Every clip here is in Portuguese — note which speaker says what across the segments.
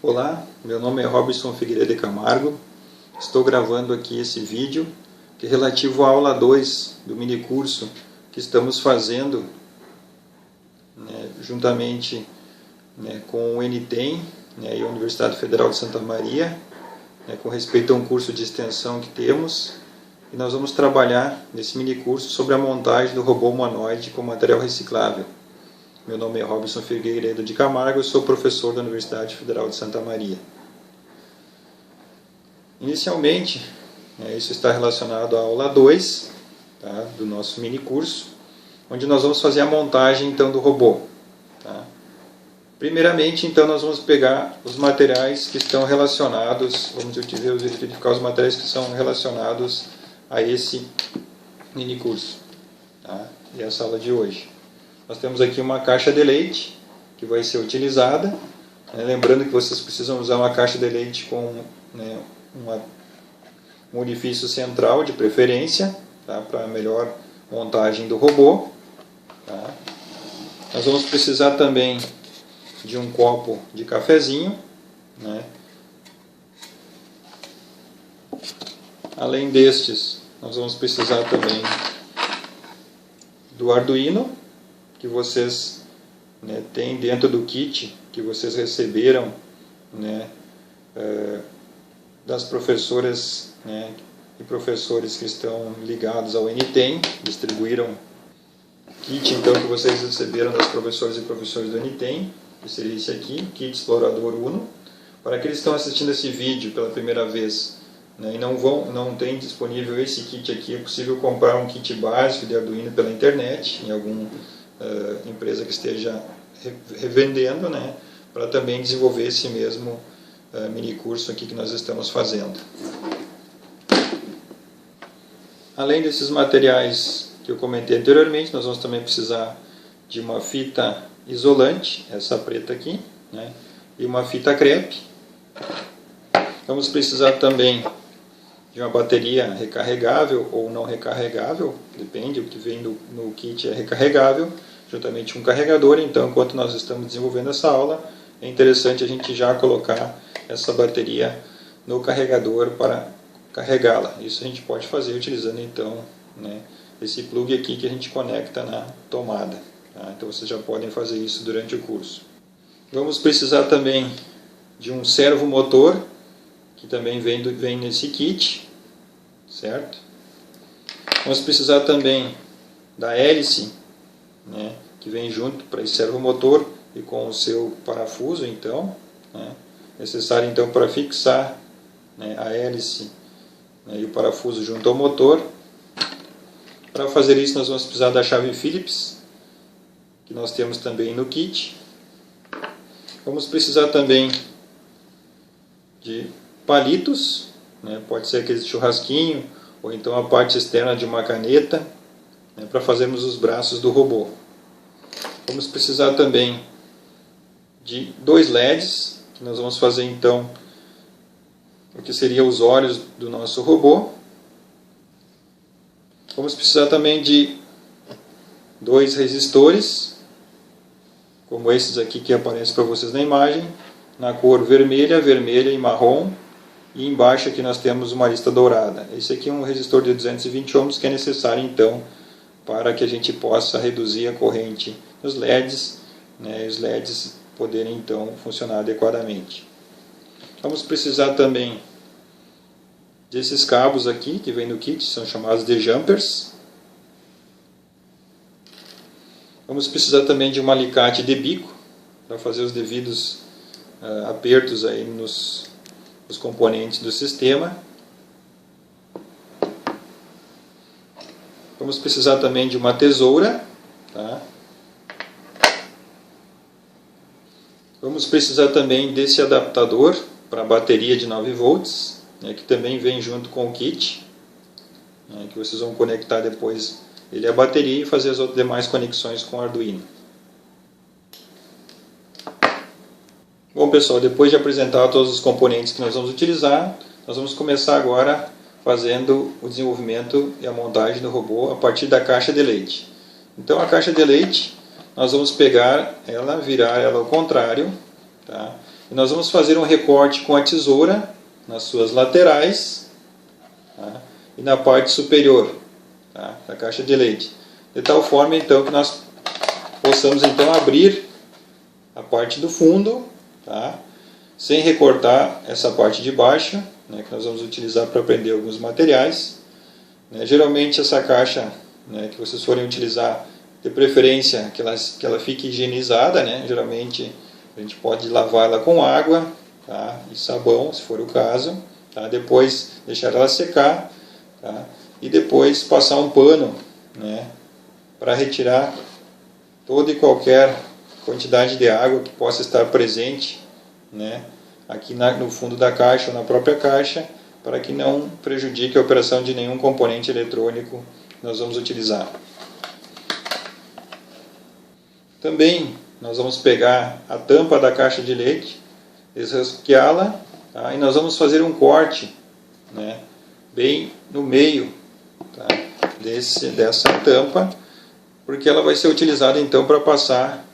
Speaker 1: Olá, meu nome é Robson Figueiredo de Camargo. Estou gravando aqui esse vídeo que é relativo à aula 2 do minicurso que estamos fazendo juntamente com o NTEM e a Universidade Federal de Santa Maria, com respeito a um curso de extensão que temos. E nós vamos trabalhar nesse minicurso sobre a montagem do robô humanoide com material reciclável. Meu nome é Robson Figueiredo de Camargo, eu sou professor da Universidade Federal de Santa Maria. Inicialmente, isso está relacionado à aula 2 do nosso mini curso, onde nós vamos fazer a montagem então do robô. Primeiramente, então, nós vamos pegar os materiais que estão relacionados, vamos verificar os materiais que são relacionados a esse mini curso e essa aula de hoje. Nós temos aqui uma caixa de leite que vai ser utilizada. Lembrando que vocês precisam usar uma caixa de leite com um orifício central de preferência, para a melhor montagem do robô. Nós vamos precisar também de um copo de cafezinho. Além destes, nós vamos precisar também do Arduino, que vocês têm dentro do kit que vocês receberam das professoras e professores que estão ligados ao NTEM, distribuíram o kit então que vocês receberam das professoras e professores do NTEM, que seria esse aqui, Kit Explorador Uno. Para aqueles que estão assistindo esse vídeo pela primeira vez e não tem disponível esse kit aqui, é possível comprar um kit básico de Arduino pela internet, em alguma empresa que esteja revendendo, para também desenvolver esse mesmo mini curso aqui que nós estamos fazendo. Além desses materiais que eu comentei anteriormente, nós vamos também precisar de uma fita isolante, essa preta aqui, e uma fita crepe. Vamos precisar também de uma bateria recarregável ou não recarregável, depende, o que vem no kit é recarregável, juntamente com um carregador. Então, enquanto nós estamos desenvolvendo essa aula, é interessante a gente já colocar essa bateria no carregador para carregá-la. Isso a gente pode fazer utilizando então esse plug aqui que a gente conecta na tomada. Então vocês já podem fazer isso durante o curso. Vamos precisar também de um servomotor, que também vem nesse kit, certo? Vamos precisar também da hélice, que vem junto para esse servomotor e com o seu parafuso, então, necessário então para fixar a hélice e o parafuso junto ao motor. Para fazer isso nós vamos precisar da chave Phillips, que nós temos também no kit. Vamos precisar também de palitos, pode ser aquele churrasquinho, ou então a parte externa de uma caneta, para fazermos os braços do robô. Vamos precisar também de 2 LEDs, que nós vamos fazer então o que seriam os olhos do nosso robô. Vamos precisar também de 2 resistores, como esses aqui que aparecem para vocês na imagem, na cor vermelha, vermelha e marrom, e embaixo aqui nós temos uma lista dourada. Esse aqui é um resistor de 220 ohms que é necessário então para que a gente possa reduzir a corrente nos LEDs, e os LEDs poderem então funcionar adequadamente. Vamos precisar também desses cabos aqui que vem no kit, são chamados de jumpers. Vamos precisar também de um alicate de bico para fazer os devidos apertos aí nos componentes do sistema. Vamos precisar também de uma tesoura. Vamos precisar também desse adaptador para bateria de 9 volts, que também vem junto com o kit, que vocês vão conectar depois ele à bateria e fazer as outras demais conexões com o Arduino. Bom pessoal, depois de apresentar todos os componentes que nós vamos utilizar, nós vamos começar agora fazendo o desenvolvimento e a montagem do robô a partir da caixa de leite. Então a caixa de leite, nós vamos pegar ela, virar ela ao contrário, E nós vamos fazer um recorte com a tesoura nas suas laterais, tá? E na parte superior, tá? Da caixa de leite. De tal forma então que nós possamos então abrir a parte do fundo, tá? Sem recortar essa parte de baixo, né, que nós vamos utilizar para prender alguns materiais. Né? Geralmente essa caixa, né, que vocês forem utilizar, de preferência que ela fique higienizada, né? Geralmente a gente pode lavar ela com água, tá? E sabão, se for o caso, tá? Depois deixar ela secar, tá? E depois passar um pano, né, para retirar toda e qualquer quantidade de água que possa estar presente, né, aqui no fundo da caixa ou na própria caixa, para que não prejudique a operação de nenhum componente eletrônico que nós vamos utilizar. Também nós vamos pegar a tampa da caixa de leite, desrosqueá-la, tá? E nós vamos fazer um corte, né, bem no meio, tá, dessa tampa, porque ela vai ser utilizada então para passar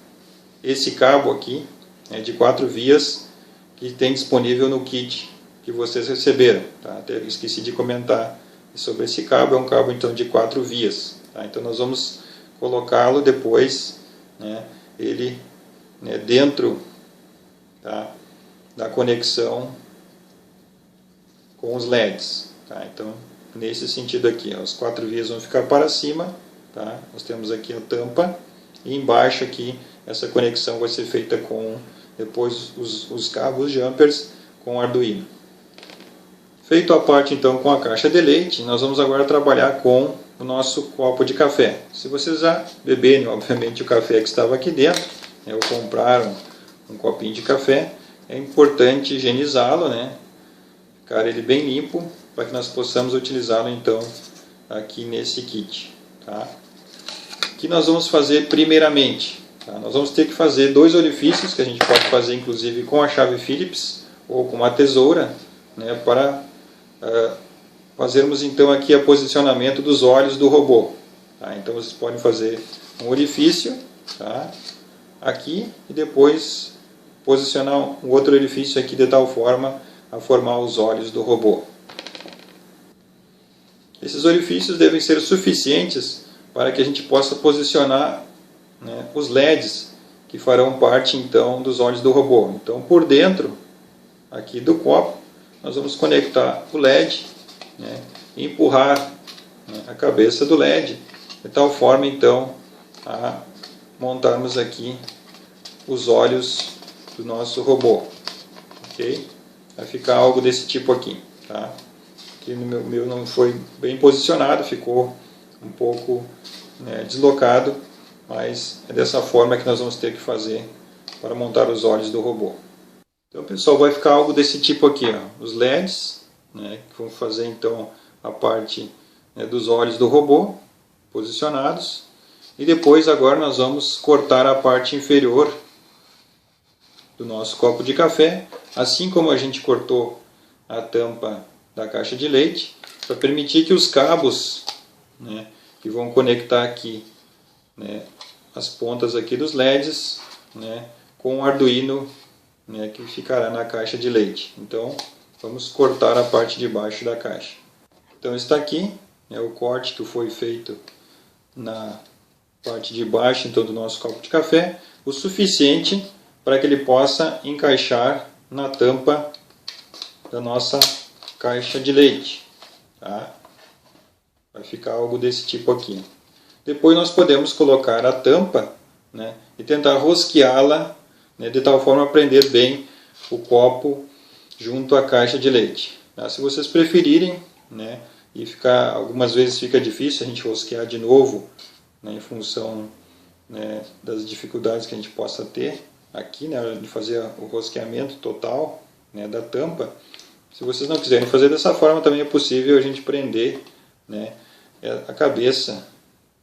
Speaker 1: esse cabo aqui, né, de 4 vias que tem disponível no kit que vocês receberam, tá? Até esqueci de comentar sobre esse cabo. É um cabo então de 4 vias, tá? Então nós vamos colocá-lo depois, né, ele, né, dentro, tá, da conexão com os LEDs, tá? Então nesse sentido aqui, ó, as 4 vias vão ficar para cima, tá? Nós temos aqui a tampa e embaixo aqui essa conexão vai ser feita com depois os cabos jumpers com Arduino. Feito a parte então com a caixa de leite, nós vamos agora trabalhar com o nosso copo de café. Se vocês já beberem, obviamente, o café que estava aqui dentro, né, ou compraram um copinho de café, é importante higienizá-lo, né, ficar ele bem limpo, para que nós possamos utilizá-lo então aqui nesse kit, tá? O que nós vamos fazer primeiramente? Tá? Nós vamos ter que fazer 2 orifícios, que a gente pode fazer inclusive com a chave Phillips ou com uma tesoura, né, para fazermos então aqui o posicionamento dos olhos do robô. Tá? Então vocês podem fazer um orifício, tá, aqui, e depois posicionar um outro orifício aqui de tal forma a formar os olhos do robô. Esses orifícios devem ser suficientes para que a gente possa posicionar, né, os LEDs que farão parte então dos olhos do robô. Então por dentro aqui do copo nós vamos conectar o LED, né, e empurrar, né, a cabeça do LED de tal forma então a montarmos aqui os olhos do nosso robô, ok? Vai ficar algo desse tipo aqui, tá? Aqui no meu não foi bem posicionado, ficou um pouco, né, deslocado, mas é dessa forma que nós vamos ter que fazer para montar os olhos do robô. Então, pessoal, vai ficar algo desse tipo aqui, ó, os LEDs, né, que vão fazer então a parte, né, dos olhos do robô posicionados, e depois agora nós vamos cortar a parte inferior do nosso copo de café, assim como a gente cortou a tampa da caixa de leite, para permitir que os cabos, né, que vão conectar aqui, né, as pontas aqui dos LEDs, né, com o Arduino, né, que ficará na caixa de leite. Então vamos cortar a parte de baixo da caixa. Então está aqui, né, o corte que foi feito na parte de baixo então do nosso copo de café, o suficiente para que ele possa encaixar na tampa da nossa caixa de leite, tá? Vai ficar algo desse tipo aqui. Depois nós podemos colocar a tampa, né, e tentar rosqueá-la, né, de tal forma a prender bem o copo junto à caixa de leite. Tá? Se vocês preferirem, né, e algumas vezes fica difícil a gente rosquear de novo, né, em função, né, das dificuldades que a gente possa ter aqui, né, de fazer o rosqueamento total, né, da tampa. Se vocês não quiserem fazer dessa forma, também é possível a gente prender, né, a cabeça,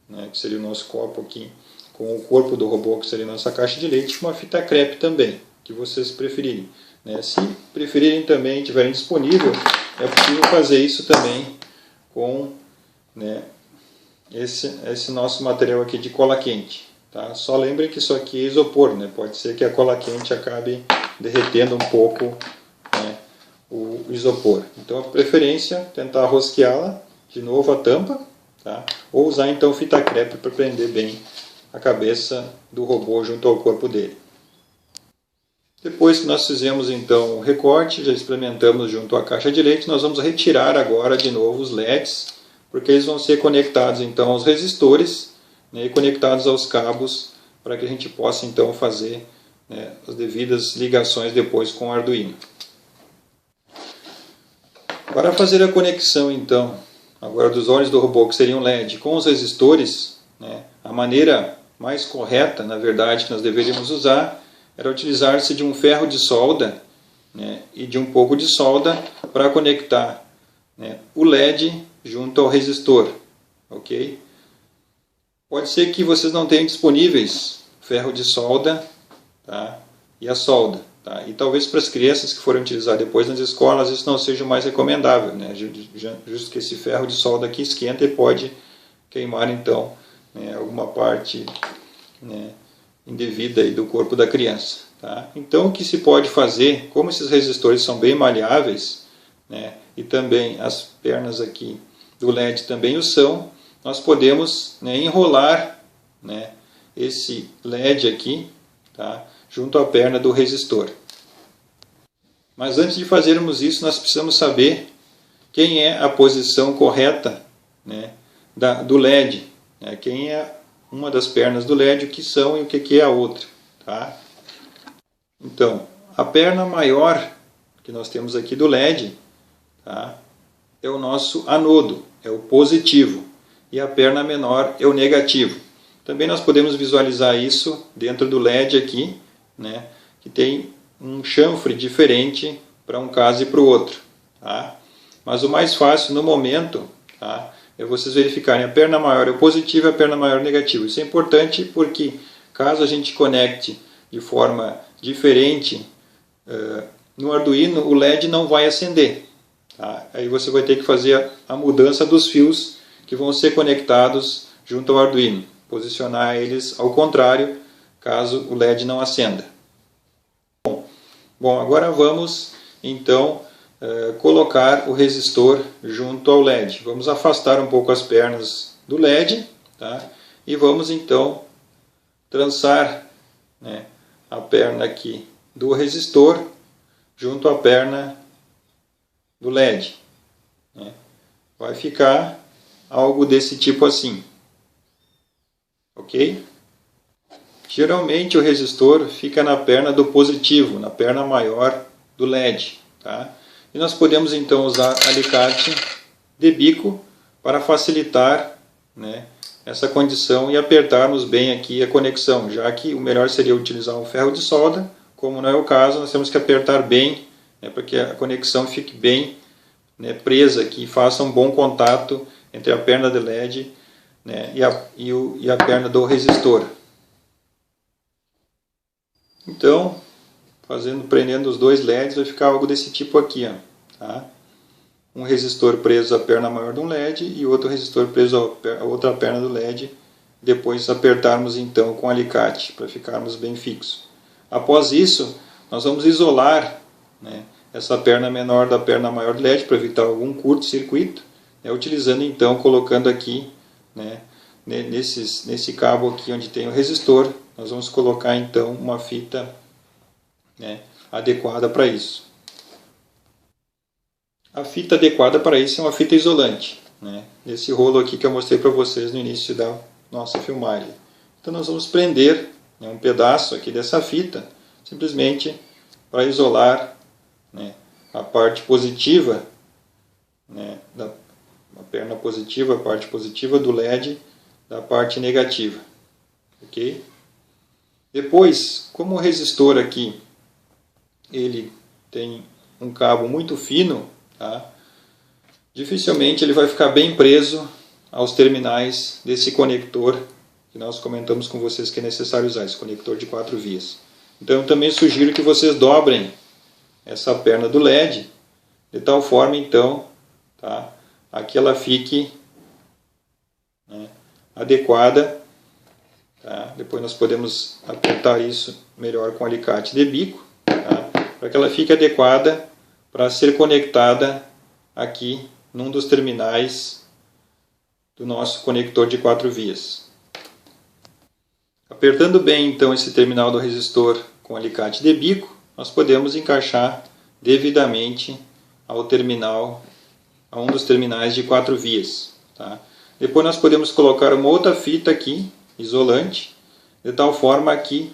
Speaker 1: né, que seria o nosso copo aqui, com o corpo do robô, que seria a nossa caixa de leite, com uma fita crepe também, que vocês preferirem. Né? Se preferirem também, tiverem disponível, é possível fazer isso também com, né, esse nosso material aqui de cola quente. Tá? Só lembrem que isso aqui é isopor, né? Pode ser que a cola quente acabe derretendo um pouco, né, o isopor. Então, a preferência é tentar rosqueá-la de novo a tampa, tá? Ou usar então fita crepe para prender bem a cabeça do robô junto ao corpo dele. Depois que nós fizemos então o recorte, já experimentamos junto à caixa de leite, nós vamos retirar agora de novo os LEDs, porque eles vão ser conectados então aos resistores, né, e conectados aos cabos, para que a gente possa então fazer, né, as devidas ligações depois com o Arduino. Para fazer a conexão então, agora dos olhos do robô, que seriam LED, com os resistores, né, a maneira mais correta, na verdade, que nós deveríamos usar, era utilizar-se de um ferro de solda, né, e de um pouco de solda para conectar, né, o LED junto ao resistor. Ok? Pode ser que vocês não tenham disponíveis ferro de solda, tá, e a solda. Tá? E talvez para as crianças que forem utilizar depois nas escolas isso não seja o mais recomendável, né? Justo que esse ferro de solda aqui esquenta e pode queimar então, né, alguma parte, né, indevida aí do corpo da criança. Tá? Então o que se pode fazer, como esses resistores são bem maleáveis, né, e também as pernas aqui do LED também o são, nós podemos, né, enrolar, né, esse LED aqui, tá, junto à perna do resistor. Mas antes de fazermos isso, nós precisamos saber quem é a posição correta, né, do LED, né, quem é uma das pernas do LED, o que são e o que é a outra. Tá? Então, a perna maior que nós temos aqui do LED, tá, é o nosso anodo, é o positivo, e a perna menor é o negativo. Também nós podemos visualizar isso dentro do LED aqui, né, que tem um chanfre diferente para um caso e para o outro. Tá? Mas o mais fácil no momento, tá, é vocês verificarem a perna maior é o positivo e a perna maior é o negativo. Isso é importante porque caso a gente conecte de forma diferente no Arduino, o LED não vai acender. Tá? Aí você vai ter que fazer a mudança dos fios que vão ser conectados junto ao Arduino. Posicionar eles ao contrário, caso o LED não acenda. Bom, agora vamos então colocar o resistor junto ao LED. Vamos afastar um pouco as pernas do LED, tá? E vamos então trançar, né, a perna aqui do resistor junto à perna do LED. Né? Vai ficar algo desse tipo assim. Ok? Geralmente o resistor fica na perna do positivo, na perna maior do LED. Tá? E nós podemos então usar alicate de bico para facilitar, né, essa condição e apertarmos bem aqui a conexão, já que o melhor seria utilizar um ferro de solda, como não é o caso, nós temos que apertar bem, né, para que a conexão fique bem, né, presa aqui e faça um bom contato entre a perna do LED, né, e a perna do resistor. Então, prendendo os dois LEDs, vai ficar algo desse tipo aqui. Ó, tá? Um resistor preso à perna maior de um LED e outro resistor preso à outra perna do LED. Depois apertarmos então com alicate para ficarmos bem fixos. Após isso, nós vamos isolar, né, essa perna menor da perna maior do LED para evitar algum curto-circuito, né, utilizando então, colocando aqui, né, nesse cabo aqui onde tem o resistor, nós vamos colocar então uma fita, né, adequada para isso. A fita adequada para isso é uma fita isolante, né, esse rolo aqui que eu mostrei para vocês no início da nossa filmagem. Então nós vamos prender, né, um pedaço aqui dessa fita, simplesmente para isolar, né, a parte positiva, né, a perna positiva, a parte positiva do LED da parte negativa. Ok? Depois, como o resistor aqui ele tem um cabo muito fino, tá? Dificilmente ele vai ficar bem preso aos terminais desse conector que nós comentamos com vocês que é necessário usar, esse conector de 4 vias. Então eu também sugiro que vocês dobrem essa perna do LED de tal forma então, tá, a que ela fique, né, adequada. Tá? Depois nós podemos apertar isso melhor com alicate de bico. Tá? para que ela fique adequada para ser conectada aqui num dos terminais do nosso conector de 4 vias. Apertando bem então esse terminal do resistor com alicate de bico, nós podemos encaixar devidamente ao terminal, a um dos terminais de 4 vias. Tá? Depois nós podemos colocar uma outra fita aqui, isolante, de tal forma que,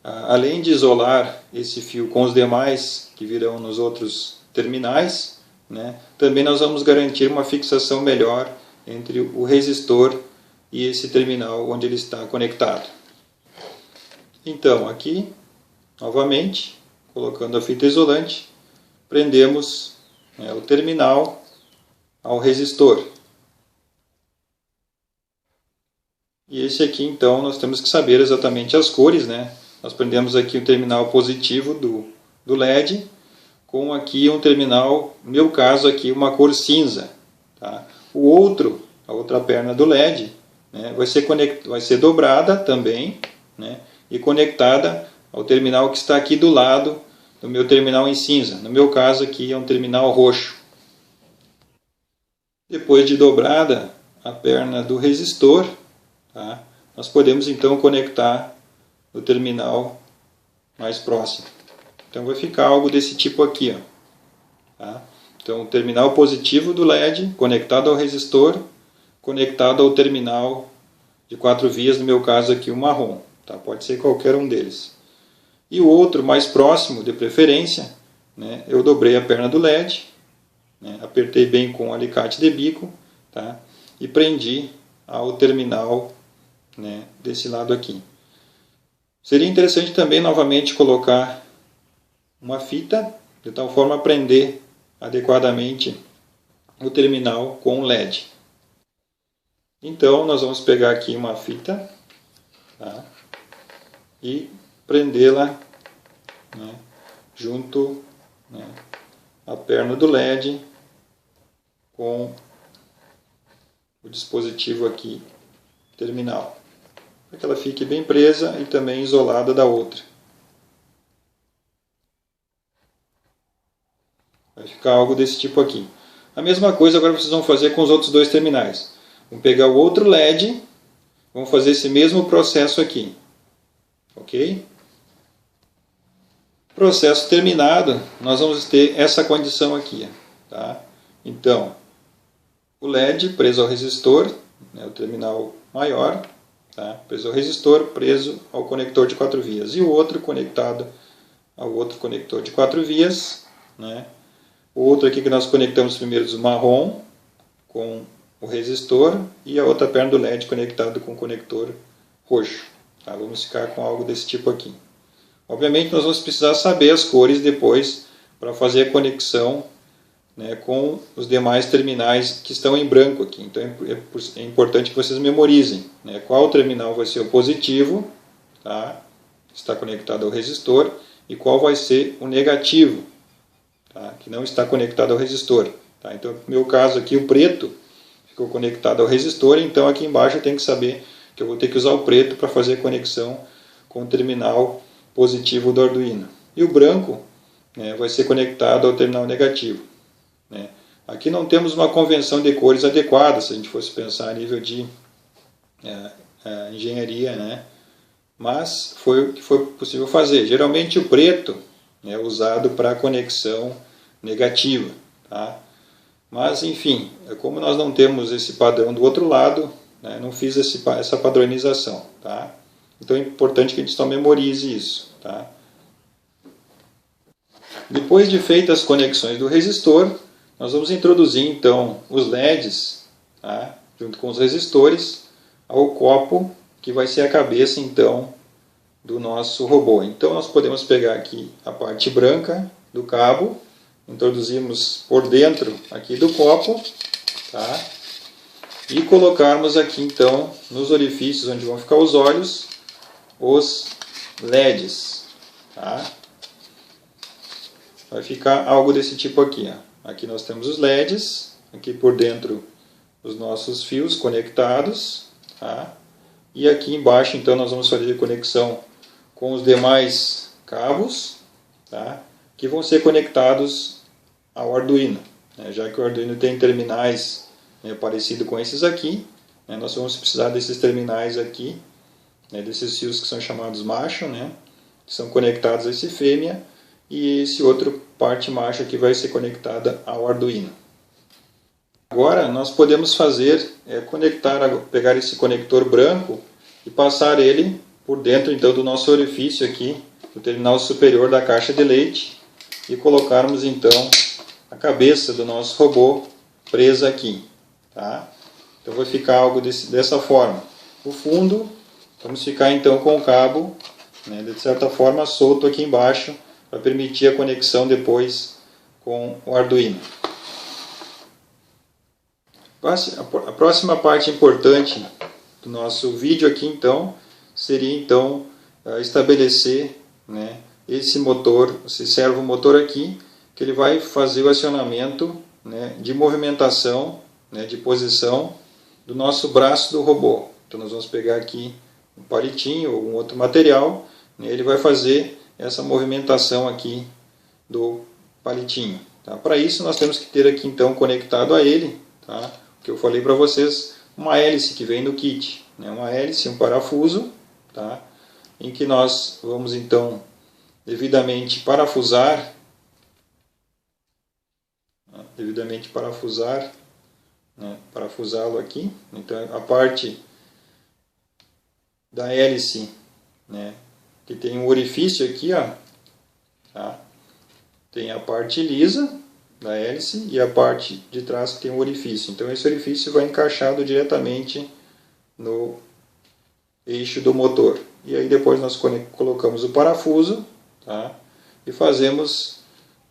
Speaker 1: além de isolar esse fio com os demais que virão nos outros terminais, né, também nós vamos garantir uma fixação melhor entre o resistor e esse terminal onde ele está conectado. Então, aqui, novamente, colocando a fita isolante, prendemos, né, o terminal ao resistor. E esse aqui, então, nós temos que saber exatamente as cores, né? Nós prendemos aqui o terminal positivo do LED, com aqui um terminal, no meu caso aqui, uma cor cinza. Tá? A outra perna do LED, né, vai ser dobrada também, né, e conectada ao terminal que está aqui do lado do meu terminal em cinza. No meu caso aqui é um terminal roxo. Depois de dobrada a perna do resistor, tá, nós podemos então conectar o terminal mais próximo. Então vai ficar algo desse tipo aqui. Ó, tá? Então o terminal positivo do LED conectado ao resistor, conectado ao terminal de 4 vias, no meu caso aqui o marrom. Tá? Pode ser qualquer um deles. E o outro mais próximo, de preferência, né, eu dobrei a perna do LED, né, apertei bem com o alicate de bico, tá, e prendi ao terminal, né, desse lado aqui. Seria interessante também novamente colocar uma fita, de tal forma a prender adequadamente o terminal com o LED. Então nós vamos pegar aqui uma fita, tá, e prendê-la, né, junto, né, à perna do LED com o dispositivo aqui terminal, para que ela fique bem presa e também isolada da outra. Vai ficar algo desse tipo aqui. A mesma coisa agora vocês vão fazer com os outros dois terminais. Vamos pegar o outro LED, vamos fazer esse mesmo processo aqui. Ok? Processo terminado, nós vamos ter essa condição aqui. Tá? Então, o LED preso ao resistor, né, o terminal maior, tá? Preso ao resistor, preso ao conector de 4 vias. E o outro conectado ao outro conector de 4 vias. Né? O outro aqui que nós conectamos primeiro o marrom com o resistor e a outra perna do LED conectado com o conector roxo. Tá? Vamos ficar com algo desse tipo aqui. Obviamente nós vamos precisar saber as cores depois para fazer a conexão, né, com os demais terminais que estão em branco aqui. Então é importante que vocês memorizem, né, qual terminal vai ser o positivo, tá, que está conectado ao resistor, e qual vai ser o negativo, tá, que não está conectado ao resistor. Tá? Então no meu caso aqui o preto ficou conectado ao resistor, então aqui embaixo eu tenho que saber que eu vou ter que usar o preto para fazer a conexão com o terminal positivo do Arduino. E o branco, né, vai ser conectado ao terminal negativo. Né? Aqui não temos uma convenção de cores adequada, se a gente fosse pensar a nível de engenharia, né? Mas foi o que foi possível fazer. Geralmente o preto, né, é usado para conexão negativa. Tá? Mas, enfim, como nós não temos esse padrão do outro lado, né, não fiz essa padronização. Tá? Então é importante que a gente só memorize isso. Tá? Depois de feitas as conexões do resistor, nós vamos introduzir então os LEDs, tá, junto com os resistores, ao copo que vai ser a cabeça então do nosso robô. Então nós podemos pegar aqui a parte branca do cabo, introduzimos por dentro aqui do copo, tá, e colocarmos aqui então nos orifícios onde vão ficar os olhos os LEDs. Tá? Vai ficar algo desse tipo aqui. Ó. Aqui nós temos os LEDs, aqui por dentro os nossos fios conectados. Tá? E aqui embaixo então nós vamos fazer a conexão com os demais cabos. Tá? que vão ser conectados ao Arduino. Já que o Arduino tem terminais parecido com esses aqui, nós vamos precisar desses terminais aqui, desses fios que são chamados macho, que são conectados a esse fêmea, e esse outro parte macho aqui vai ser conectada ao Arduino. Agora nós podemos fazer, pegar esse conector branco e passar ele por dentro então do nosso orifício aqui, do terminal superior da caixa de leite, e colocarmos então a cabeça do nosso robô presa aqui. Tá? Então vai ficar algo dessa forma. O fundo, vamos ficar então com o cabo, de certa forma solto aqui embaixo, para permitir a conexão depois com o Arduino. A próxima parte importante do nosso vídeo aqui então seria então estabelecer esse motor, esse servomotor aqui, que ele vai fazer o acionamento de movimentação, de posição do nosso braço do robô. Então nós vamos pegar aqui um palitinho ou um outro material, ele vai fazer essa movimentação aqui do palitinho. Tá? Para isso nós temos que ter aqui então conectado a ele, tá? Que eu falei para vocês, uma hélice que vem no kit, uma hélice, um parafuso, tá? Em que nós vamos então devidamente parafusar, parafusá-lo aqui. Então a parte da hélice, que tem um orifício aqui, ó, tá? Tem a parte lisa da hélice e a parte de trás que tem um orifício. Então esse orifício vai encaixado diretamente no eixo do motor. E aí depois nós colocamos o parafuso, tá? E fazemos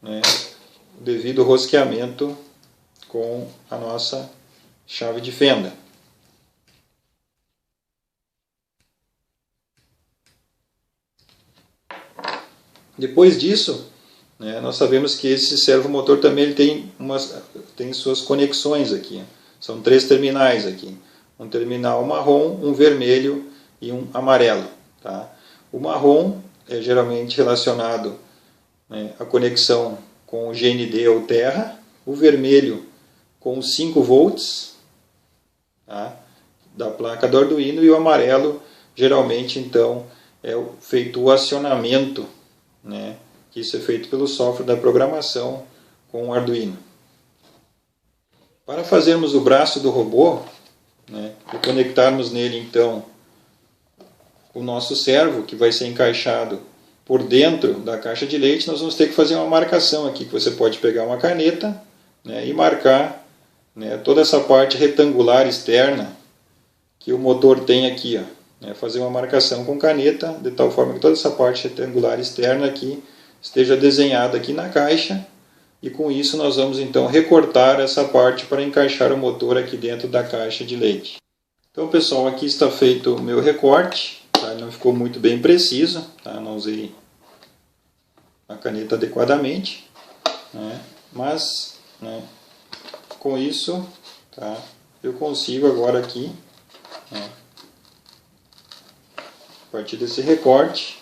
Speaker 1: o devido rosqueamento com a nossa chave de fenda. Depois disso, nós sabemos que esse servomotor também ele tem suas conexões aqui. São 3 terminais aqui. Um terminal marrom, um vermelho e um amarelo. Tá? O marrom é geralmente relacionado à conexão com o GND ou terra. O vermelho com os 5 volts, tá? Da placa do Arduino. E o amarelo geralmente então é feito o acionamento, que isso é feito pelo software da programação com o Arduino. Para fazermos o braço do robô, e conectarmos nele então o nosso servo, que vai ser encaixado por dentro da caixa de leite, nós vamos ter que fazer uma marcação aqui, que você pode pegar uma caneta e marcar toda essa parte retangular externa que o motor tem aqui. Fazer uma marcação com caneta, de tal forma que toda essa parte retangular externa aqui esteja desenhada aqui na caixa, e com isso nós vamos então recortar essa parte para encaixar o motor aqui dentro da caixa de leite. Então pessoal, aqui está feito o meu recorte, tá? Ele não ficou muito bem preciso, tá? Não usei a caneta adequadamente, mas com isso, tá? Eu consigo agora aqui, a partir desse recorte,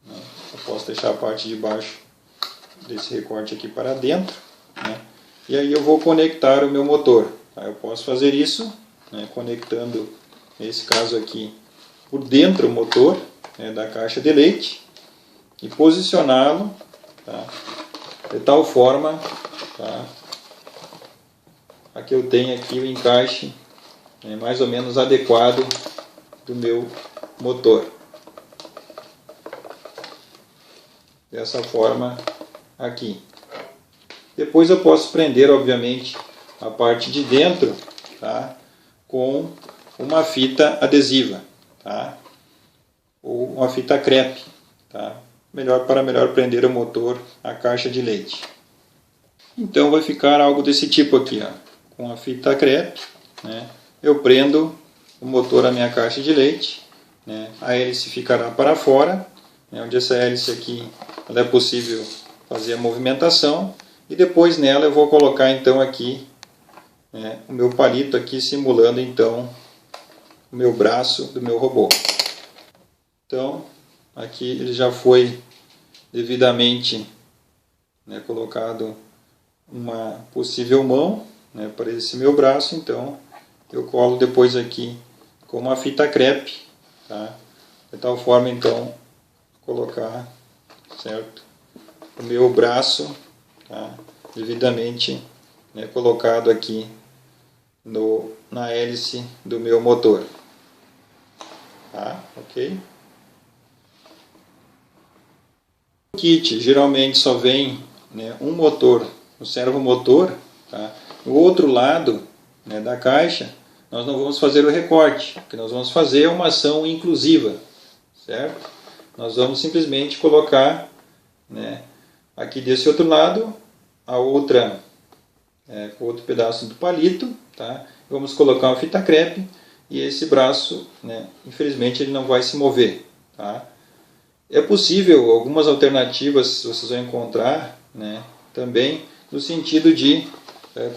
Speaker 1: eu posso deixar a parte de baixo desse recorte aqui para dentro, e aí eu vou conectar o meu motor. Tá? Eu posso fazer isso, conectando, nesse caso aqui, por dentro o motor da caixa de leite, e posicioná-lo, tá? De tal forma, tá? A que eu tenha aqui o encaixe mais ou menos adequado do meu motor. Dessa forma aqui. Depois eu posso prender, obviamente, a parte de dentro, tá? Com uma fita adesiva, tá? Ou uma fita crepe, tá? Para melhor prender o motor à caixa de leite. Então vai ficar algo desse tipo aqui, ó. Com a fita crepe, eu prendo o motor à minha caixa de leite, a hélice ficará para fora, onde essa hélice aqui ela é possível fazer a movimentação, e depois nela eu vou colocar então aqui o meu palito aqui, simulando então o meu braço do meu robô. Então aqui ele já foi devidamente né, colocado uma possível mão, né, para esse meu braço, então eu colo depois aqui com uma fita crepe, tá? De tal forma então colocar, certo, o meu braço, tá, devidamente, né, colocado aqui na hélice do meu motor, tá? Ok? O kit geralmente só vem, né, um motor, o servomotor, tá? No outro lado, né, da caixa, nós não vamos fazer o recorte, o que nós vamos fazer é uma ação inclusiva, certo? Nós vamos simplesmente colocar, né, aqui desse outro lado a outra, outro pedaço do palito, tá? Vamos colocar uma fita crepe e esse braço, né, infelizmente ele não vai se mover, tá? É possível algumas alternativas vocês vão encontrar, né, também no sentido de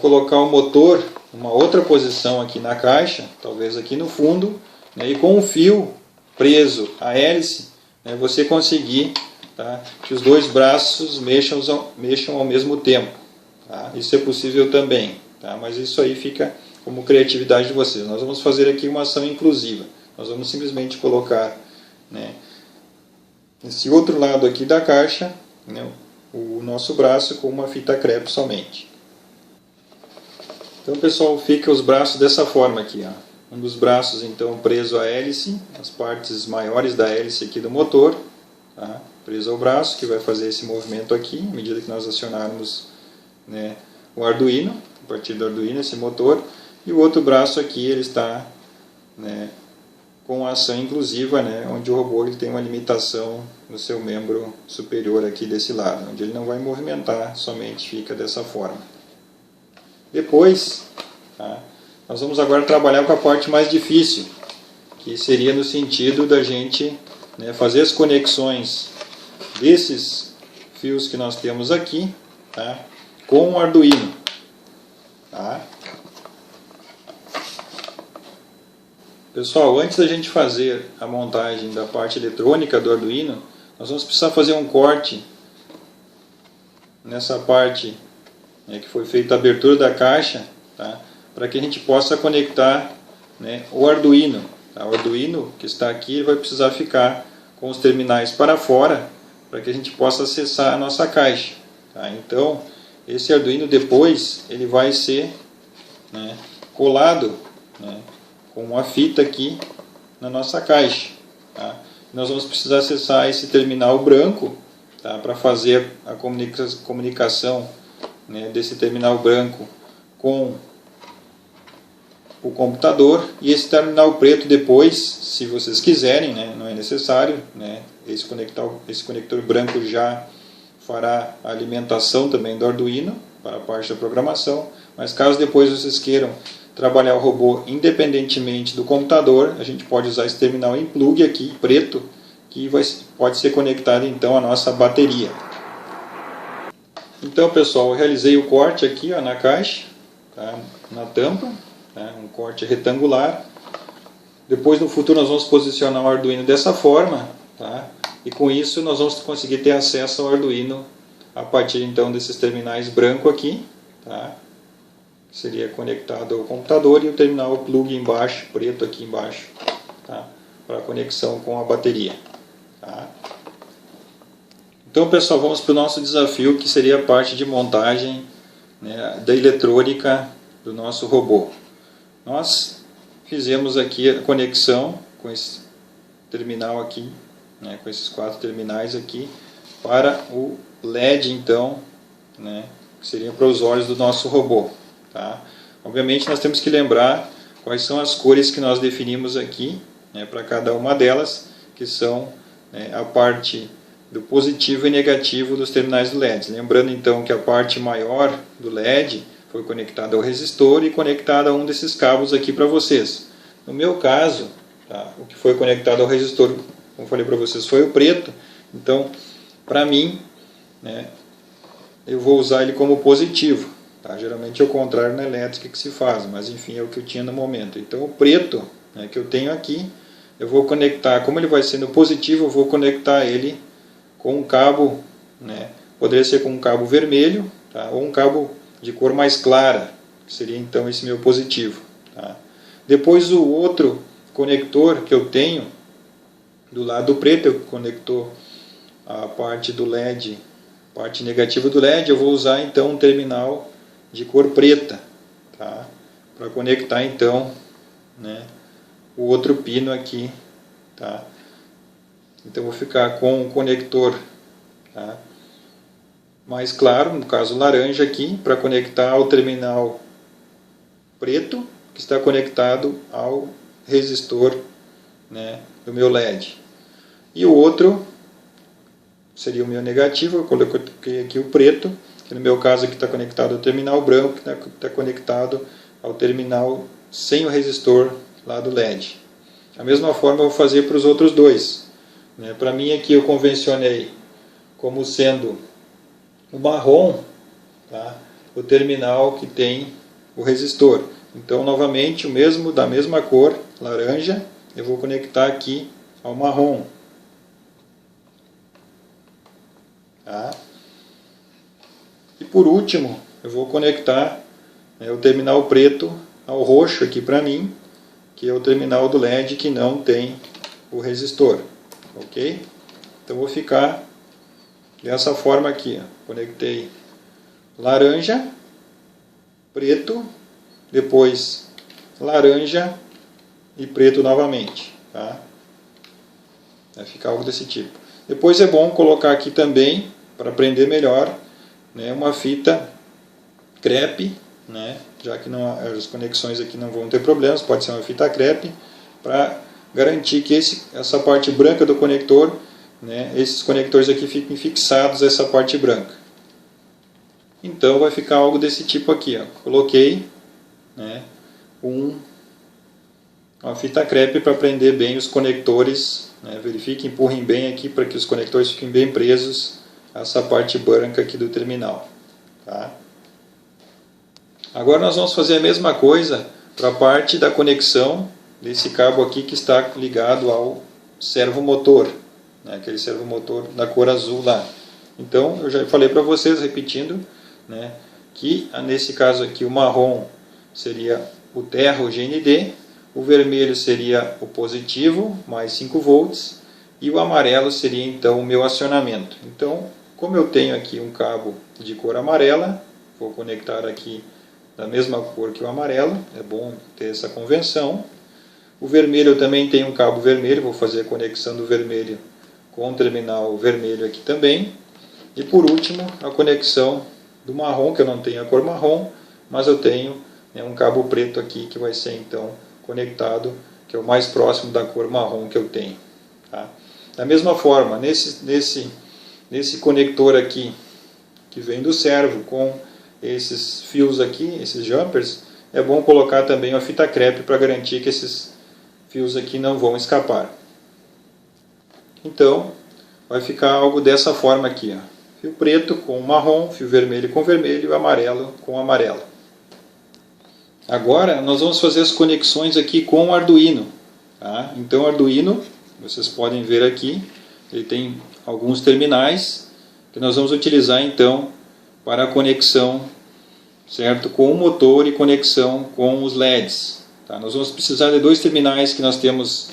Speaker 1: colocar o motor uma outra posição aqui na caixa, talvez aqui no fundo, né, e com um fio preso à hélice, né, você conseguir, tá, que os dois braços mexam ao mesmo tempo, tá? Isso é possível também, tá? Mas isso aí fica como criatividade de vocês. Nós vamos fazer aqui uma ação inclusiva. Nós vamos simplesmente colocar, né, esse outro lado aqui da caixa, né, o nosso braço com uma fita crepe somente. Então, pessoal, fica os braços dessa forma aqui, ó. Um dos braços então preso à hélice, as partes maiores da hélice aqui do motor, tá, preso ao braço, que vai fazer esse movimento aqui, à medida que nós acionarmos, né, o Arduino, a partir do Arduino, esse motor, e o outro braço aqui ele está, né, com a ação inclusiva, né, onde o robô ele tem uma limitação no seu membro superior aqui desse lado, onde ele não vai movimentar, somente fica dessa forma. Depois, tá, nós vamos agora trabalhar com a parte mais difícil, que seria no sentido da gente, né, fazer as conexões desses fios que nós temos aqui, tá, com o Arduino. Tá? Pessoal, antes da gente fazer a montagem da parte eletrônica do Arduino, nós vamos precisar fazer um corte nessa parte, né, que foi feita a abertura da caixa, tá, para que a gente possa conectar, né, o Arduino. Tá? O Arduino que está aqui vai precisar ficar com os terminais para fora para que a gente possa acessar a nossa caixa. Tá? Então, esse Arduino depois ele vai ser, né, colado, né, com uma fita aqui na nossa caixa. Tá? Nós vamos precisar acessar esse terminal branco, tá, para fazer a comunicação, né, desse terminal branco com o computador, e esse terminal preto depois, se vocês quiserem, né, não é necessário, né, esse conector branco já fará a alimentação também do Arduino para a parte da programação, mas caso depois vocês queiram trabalhar o robô independentemente do computador, a gente pode usar esse terminal em plug aqui, preto, que pode ser conectado então à nossa bateria. Então, pessoal, eu realizei o corte aqui, ó, na caixa, tá, na tampa, tá, um corte retangular. Depois, no futuro, nós vamos posicionar o Arduino dessa forma, tá, e com isso nós vamos conseguir ter acesso ao Arduino a partir então desses terminais branco aqui, tá, que seria conectado ao computador, e o terminal plug embaixo, preto aqui embaixo, tá, para a conexão com a bateria. Tá. Então, pessoal, vamos para o nosso desafio, que seria a parte de montagem, né, da eletrônica do nosso robô. Nós fizemos aqui a conexão com esse terminal aqui, né, com esses 4 terminais aqui, para o LED, então, né, que seriam para os olhos do nosso robô. Tá? Obviamente, nós temos que lembrar quais são as cores que nós definimos aqui, né, para cada uma delas, que são, né, a parte do positivo e negativo dos terminais do LED. Lembrando então que a parte maior do LED foi conectada ao resistor e conectada a um desses cabos aqui para vocês. No meu caso, tá, o que foi conectado ao resistor, como falei para vocês, foi o preto. Então, para mim, né, eu vou usar ele como positivo. Tá? Geralmente é o contrário na elétrica que se faz, mas enfim, é o que eu tinha no momento. Então, o preto, né, que eu tenho aqui, eu vou conectar, como ele vai ser no positivo, eu vou conectar ele com um cabo, né, poderia ser com um cabo vermelho, tá? Ou um cabo de cor mais clara, que seria então esse meu positivo. Tá? Depois o outro conector que eu tenho, do lado preto, eu conector a parte do LED, parte negativa do LED, eu vou usar então um terminal de cor preta, tá? Para conectar então, né, o outro pino aqui, tá? Então vou ficar com o conector, tá, mais claro, no caso laranja aqui, para conectar ao terminal preto, que está conectado ao resistor, né, do meu LED. E o outro seria o meu negativo, eu coloquei aqui o preto, que no meu caso aqui está conectado ao terminal branco, que está conectado ao terminal sem o resistor lá do LED. Da mesma forma eu vou fazer para os outros dois. Né? Para mim aqui eu convencionei como sendo o marrom, tá? O terminal que tem o resistor. Então novamente o mesmo, da mesma cor, laranja, eu vou conectar aqui ao marrom. Tá? E por último, eu vou conectar, né, o terminal preto ao roxo aqui para mim, que é o terminal do LED que não tem o resistor. Ok? Então vou ficar dessa forma aqui. Ó. Conectei laranja, preto, depois laranja e preto novamente. Tá? Vai ficar algo desse tipo. Depois é bom colocar aqui também, para aprender melhor, né, uma fita crepe, né, já que não, as conexões aqui não vão ter problemas, pode ser uma fita crepe, para garantir que essa parte branca do conector, né, esses conectores aqui fiquem fixados a essa parte branca. Então vai ficar algo desse tipo aqui. Ó. Coloquei, né, uma fita crepe para prender bem os conectores. Né, verifique, empurrem bem aqui para que os conectores fiquem bem presos a essa parte branca aqui do terminal. Tá? Agora nós vamos fazer a mesma coisa para a parte da conexão desse cabo aqui que está ligado ao servomotor, né, aquele servomotor da cor azul lá. Então eu já falei para vocês, repetindo, né, que nesse caso aqui o marrom seria o terra, o GND, o vermelho seria o positivo, mais 5 volts, e o amarelo seria então o meu acionamento. Então, como eu tenho aqui um cabo de cor amarela, vou conectar aqui da mesma cor que o amarelo, é bom ter essa convenção. O vermelho eu também tenho um cabo vermelho, vou fazer a conexão do vermelho com o terminal vermelho aqui também. E por último, a conexão do marrom, que eu não tenho a cor marrom, mas eu tenho, né, um cabo preto aqui que vai ser então conectado, que é o mais próximo da cor marrom que eu tenho. Tá? Da mesma forma, nesse conector aqui, que vem do servo, com esses fios aqui, esses jumpers, é bom colocar também uma fita crepe para garantir que esses fios aqui não vão escapar. Então, vai ficar algo dessa forma aqui. Ó. Fio preto com marrom, fio vermelho com vermelho e o amarelo com amarelo. Agora nós vamos fazer as conexões aqui com o Arduino. Tá? Então o Arduino, vocês podem ver aqui, ele tem alguns terminais que nós vamos utilizar então para a conexão, certo, com o motor e conexão com os LEDs. Tá? Nós vamos precisar de dois terminais que nós temos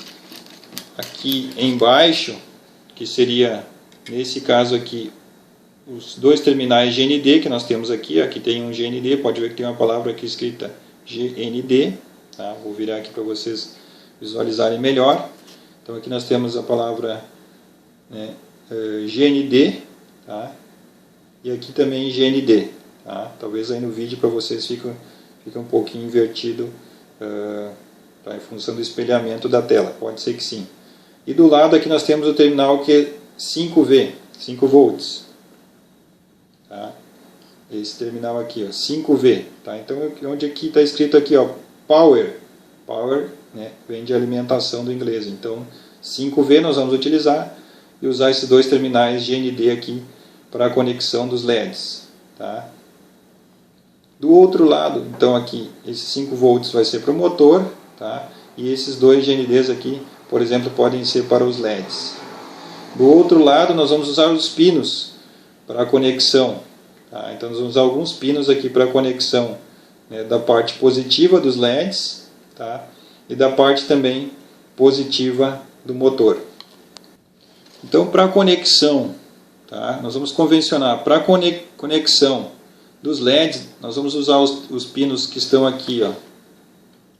Speaker 1: aqui embaixo, que seria, nesse caso aqui, os dois terminais GND que nós temos aqui. Aqui tem um GND, pode ver que tem uma palavra aqui escrita GND. Tá? Vou virar aqui para vocês visualizarem melhor. Então aqui nós temos a palavra, né, GND, tá? E aqui também GND. Tá? Talvez aí no vídeo para vocês fique um pouquinho invertido, tá, em função do espelhamento da tela, pode ser que sim. E do lado aqui nós temos o terminal que é 5V, 5 volts. Tá? Esse terminal aqui, ó, 5V. Tá? Então onde aqui está escrito aqui, ó, Power, né, vem de alimentação do inglês. Então 5V nós vamos utilizar e usar esses dois terminais GND aqui para a conexão dos LEDs. Tá? Do outro lado, então aqui, esses 5 volts vai ser para o motor, tá? E esses dois GNDs aqui, por exemplo, podem ser para os LEDs. Do outro lado, nós vamos usar os pinos para a conexão. Tá? Então nós vamos usar alguns pinos aqui para a conexão, né, da parte positiva dos LEDs, tá? E da parte também positiva do motor. Então para a conexão, tá? Nós vamos convencionar para a conexão dos LEDs, nós vamos usar os pinos que estão aqui, ó,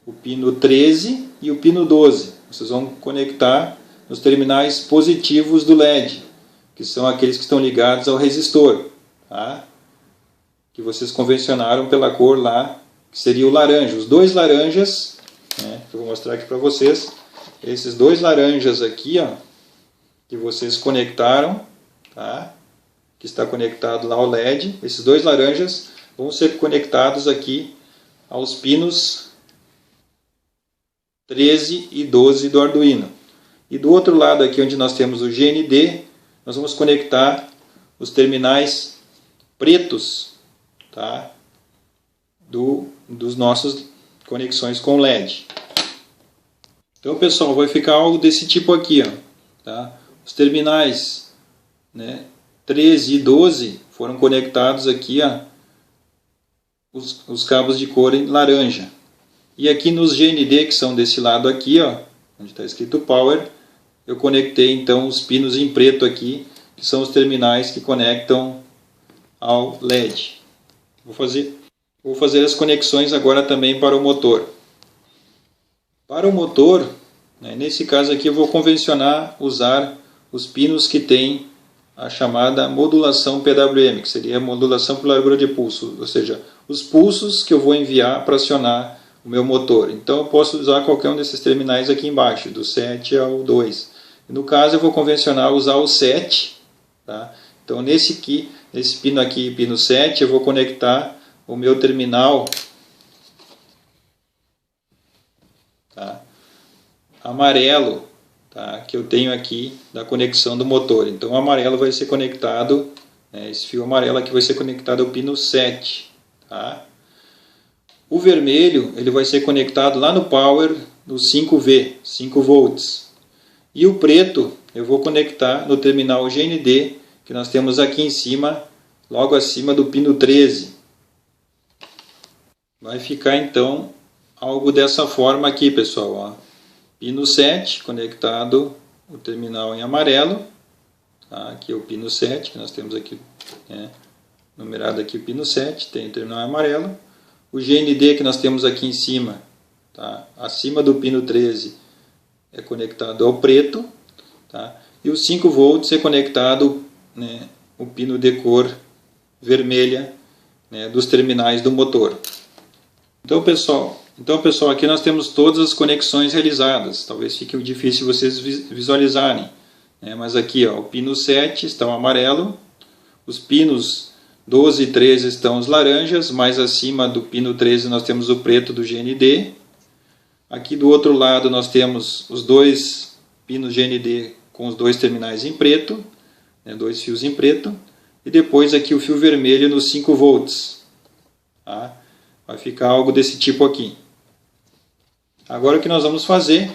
Speaker 1: o pino 13 e o pino 12. Vocês vão conectar nos terminais positivos do LED, que são aqueles que estão ligados ao resistor, tá? Que vocês convencionaram pela cor lá, que seria o laranja. Os dois laranjas, né, que eu vou mostrar aqui para vocês, esses dois laranjas aqui, ó, que vocês conectaram, tá? Que está conectado lá ao LED, esses dois laranjas vão ser conectados aqui aos pinos 13 e 12 do Arduino. E do outro lado aqui, onde nós temos o GND, nós vamos conectar os terminais pretos, tá? Dos nossos conexões com LED. Então, pessoal, vai ficar algo desse tipo aqui, ó, tá? Os terminais, né, 13 e 12 foram conectados aqui, ó, os cabos de cor em laranja. E aqui nos GND, que são desse lado aqui, ó, onde está escrito Power, eu conectei então os pinos em preto aqui, que são os terminais que conectam ao LED. Vou fazer as conexões agora também para o motor. Para o motor, né, nesse caso aqui eu vou convencionar usar os pinos que tem a chamada modulação PWM, que seria a modulação por largura de pulso, ou seja, os pulsos que eu vou enviar para acionar o meu motor. Então eu posso usar qualquer um desses terminais aqui embaixo, do 7 ao 2. No caso eu vou convencionar usar o 7, tá? Então nesse pino aqui, pino 7, eu vou conectar o meu terminal, tá, amarelo, tá, que eu tenho aqui da conexão do motor. Então o amarelo vai ser conectado, né, esse fio amarelo aqui vai ser conectado ao pino 7. Tá? O vermelho ele vai ser conectado lá no Power, no 5V, 5 volts. E o preto eu vou conectar no terminal GND, que nós temos aqui em cima, logo acima do pino 13. Vai ficar então algo dessa forma aqui, pessoal. Ó. Pino 7 conectado, o terminal em amarelo. Tá? Aqui é o pino 7, que nós temos aqui, né, numerado aqui o pino 7, tem o terminal em amarelo. O GND que nós temos aqui em cima, tá, acima do pino 13, é conectado ao preto. Tá? E o 5 volts é conectado, né, o pino de cor vermelha, né, dos terminais do motor. Então pessoal, aqui nós temos todas as conexões realizadas. Talvez fique difícil vocês visualizarem, né, mas aqui, ó, o pino 7 está o amarelo, os pinos 12 e 13 estão os laranjas, mais acima do pino 13 nós temos o preto do GND. Aqui do outro lado nós temos os dois pinos GND com os dois terminais em preto, né, dois fios em preto. E depois aqui o fio vermelho nos 5 volts. Tá? Vai ficar algo desse tipo aqui. Agora o que nós vamos fazer,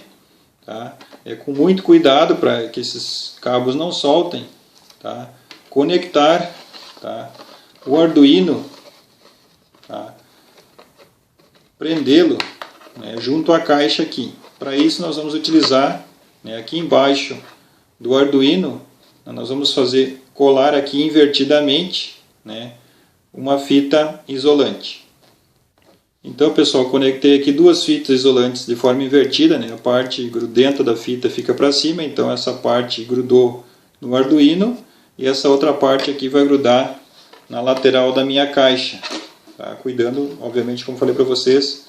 Speaker 1: tá, é com muito cuidado para que esses cabos não soltem, tá, conectar, tá, o Arduino, tá, prendê-lo, né, junto à caixa aqui. Para isso nós vamos utilizar, né, aqui embaixo do Arduino, nós vamos colar aqui invertidamente, né, uma fita isolante. Então pessoal, conectei aqui duas fitas isolantes de forma invertida, né, a parte grudenta da fita fica para cima, então essa parte grudou no Arduino e essa outra parte aqui vai grudar na lateral da minha caixa, tá? Cuidando, obviamente, como falei para vocês,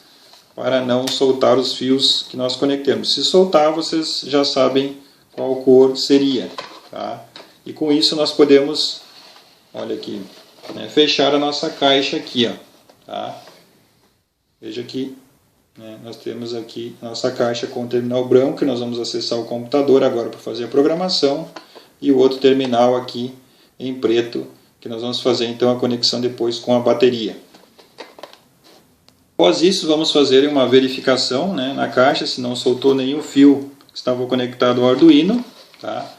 Speaker 1: para não soltar os fios que nós conectamos. Se soltar, vocês já sabem qual cor seria, tá? E com isso nós podemos, olha aqui, né, fechar a nossa caixa aqui, ó, tá? Veja que, né, nós temos aqui a nossa caixa com o terminal branco, que nós vamos acessar o computador agora para fazer a programação, e o outro terminal aqui em preto, que nós vamos fazer então a conexão depois com a bateria. Após isso, vamos fazer uma verificação, né, na caixa, se não soltou nenhum fio que estava conectado ao Arduino. Tá?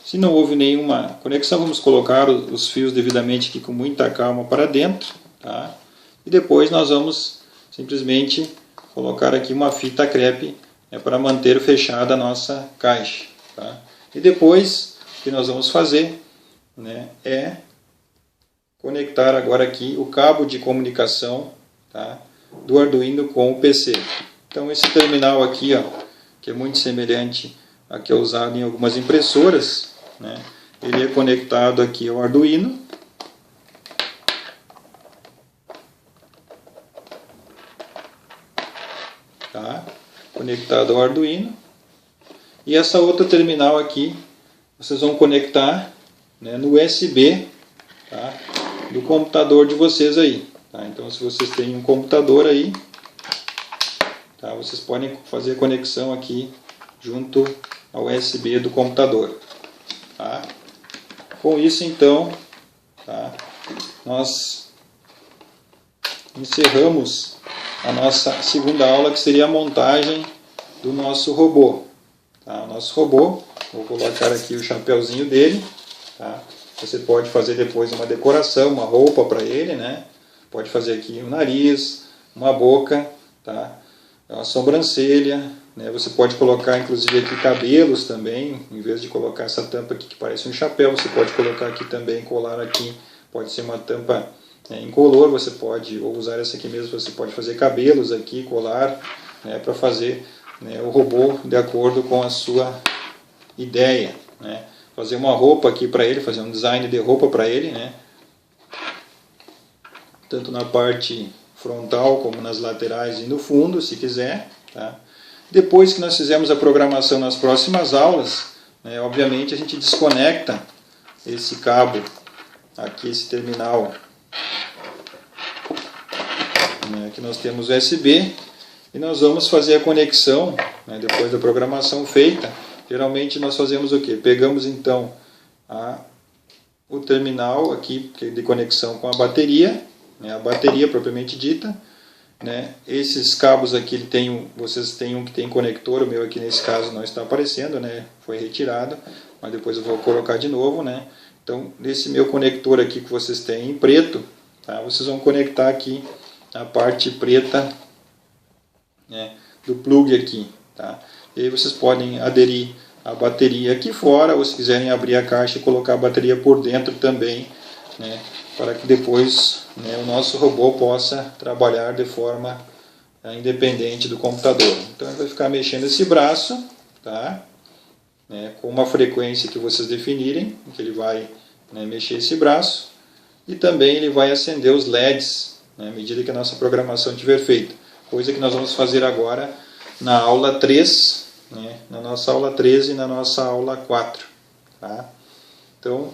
Speaker 1: Se não houve nenhuma conexão, vamos colocar os fios devidamente aqui com muita calma para dentro, tá? E depois nós vamos simplesmente colocar aqui uma fita crepe para manter fechada a nossa caixa, tá? E depois o que nós vamos fazer, né, é conectar agora aqui o cabo de comunicação, tá, do Arduino com o PC. Então esse terminal aqui, ó, que é muito semelhante a que é usado em algumas impressoras, né, ele é conectado aqui ao Arduino. Tá? Conectado ao Arduino. E essa outra terminal aqui, vocês vão conectar, né, no USB, tá, do computador de vocês aí. Tá? Então, se vocês têm um computador aí, tá, vocês podem fazer a conexão aqui junto ao USB do computador. Tá? Com isso, então, tá, nós encerramos a nossa segunda aula, que seria a montagem do nosso robô. Tá? O nosso robô, vou colocar aqui o chapéuzinho dele. Tá? Você pode fazer depois uma decoração, uma roupa para ele, né? Pode fazer aqui um nariz, uma boca, tá? Uma sobrancelha, né? Você pode colocar inclusive aqui cabelos também, em vez de colocar essa tampa aqui que parece um chapéu, você pode colocar aqui também, colar aqui, pode ser uma tampa incolor, você pode, ou usar essa aqui mesmo, você pode fazer cabelos aqui, colar, né, para fazer, né, o robô de acordo com a sua ideia, né? Fazer uma roupa aqui para ele, fazer um design de roupa para ele, né? Tanto na parte frontal como nas laterais e no fundo, se quiser, tá? Depois que nós fizermos a programação nas próximas aulas, né, obviamente a gente desconecta esse cabo aqui, esse terminal, né, que nós temos USB, e nós vamos fazer a conexão, né, depois da programação feita. Geralmente nós fazemos o que? Pegamos então o terminal aqui de conexão com a bateria, né, a bateria propriamente dita, né, esses cabos aqui, vocês têm um que tem conector, o meu aqui nesse caso não está aparecendo, né, foi retirado, mas depois eu vou colocar de novo, né. Então nesse meu conector aqui que vocês têm em preto, tá, vocês vão conectar aqui a parte preta, né, do plug aqui, tá? E aí vocês podem aderir a bateria aqui fora, ou se quiserem abrir a caixa e colocar a bateria por dentro também, né, para que depois, né, o nosso robô possa trabalhar de forma independente do computador. Então ele vai ficar mexendo esse braço, tá, né, com uma frequência que vocês definirem, que ele vai, né, mexer esse braço, e também ele vai acender os LEDs, né, à medida que a nossa programação estiver feita. Coisa que nós vamos fazer agora na aula 3, né, na nossa aula 13 e na nossa aula 4. Tá? Então,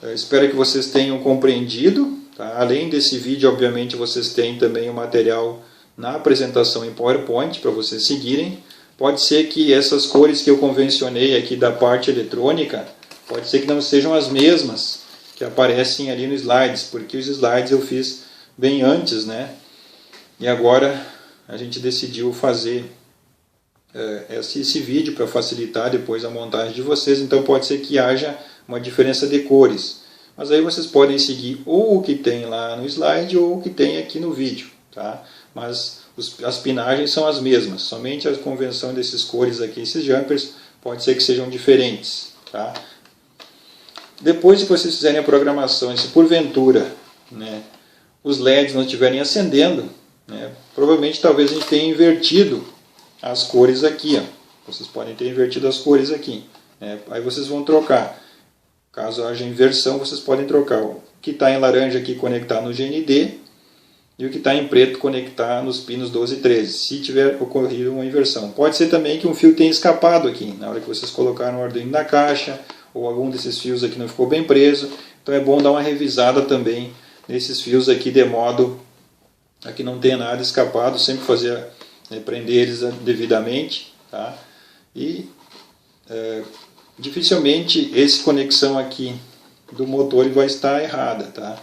Speaker 1: eu espero que vocês tenham compreendido. Tá? Além desse vídeo, obviamente, vocês têm também o material na apresentação em PowerPoint para vocês seguirem. Pode ser que essas cores que eu convencionei aqui da parte eletrônica, pode ser que não sejam as mesmas que aparecem ali nos slides, porque os slides eu fiz bem antes, né? E agora a gente decidiu fazer esse vídeo para facilitar depois a montagem de vocês, então pode ser que haja uma diferença de cores. Mas aí vocês podem seguir ou o que tem lá no slide ou o que tem aqui no vídeo, tá? Mas as pinagens são as mesmas, somente a convenção desses cores aqui, esses jumpers, pode ser que sejam diferentes, tá? Depois que vocês fizerem a programação, e se porventura, né, os LEDs não estiverem acendendo, né, provavelmente talvez a gente tenha invertido as cores aqui, ó. Vocês podem ter invertido as cores aqui, né? Aí vocês vão trocar. Caso haja inversão, vocês podem trocar o que está em laranja aqui, conectar no GND, e o que está em preto conectar nos pinos 12 e 13, se tiver ocorrido uma inversão. Pode ser também que um fio tenha escapado aqui, na hora que vocês colocaram o Arduino na caixa, ou algum desses fios aqui não ficou bem preso. Então é bom dar uma revisada também nesses fios aqui, de modo a que não tenha nada escapado, sempre fazer, prender eles devidamente, tá? E dificilmente essa conexão aqui do motor vai estar errada, tá?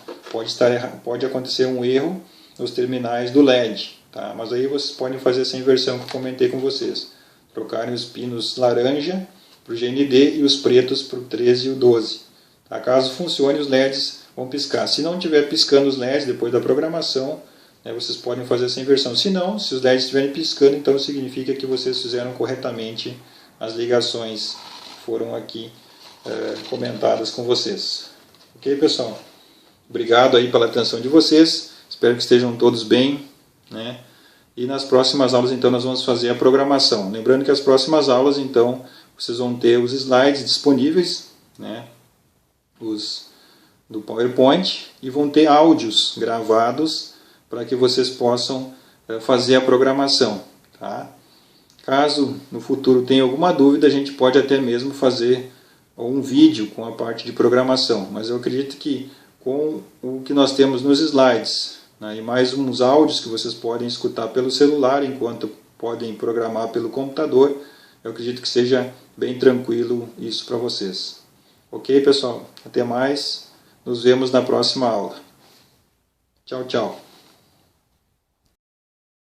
Speaker 1: Pode acontecer um erro nos terminais do LED, tá? Mas aí vocês podem fazer essa inversão que eu comentei com vocês, trocarem os pinos laranja para o GND e os pretos para o 13 e o 12. Tá? Caso funcione, os LEDs vão piscar. Se não estiver piscando os LEDs depois da programação, né, vocês podem fazer essa inversão. Se não, se os LEDs estiverem piscando, então significa que vocês fizeram corretamente as ligações que foram aqui comentadas com vocês. Ok, pessoal? Obrigado aí pela atenção de vocês. Espero que estejam todos bem, né? E nas próximas aulas, então, nós vamos fazer a programação. Lembrando que as próximas aulas, então, vocês vão ter os slides disponíveis, né? Os do PowerPoint, e vão ter áudios gravados para que vocês possam fazer a programação, tá? Caso no futuro tenha alguma dúvida, a gente pode até mesmo fazer um vídeo com a parte de programação, mas eu acredito que com o que nós temos nos slides, né, e mais uns áudios que vocês podem escutar pelo celular enquanto podem programar pelo computador, eu acredito que seja bem tranquilo isso para vocês. Ok, pessoal? Até mais. Nos vemos na próxima aula. Tchau, tchau.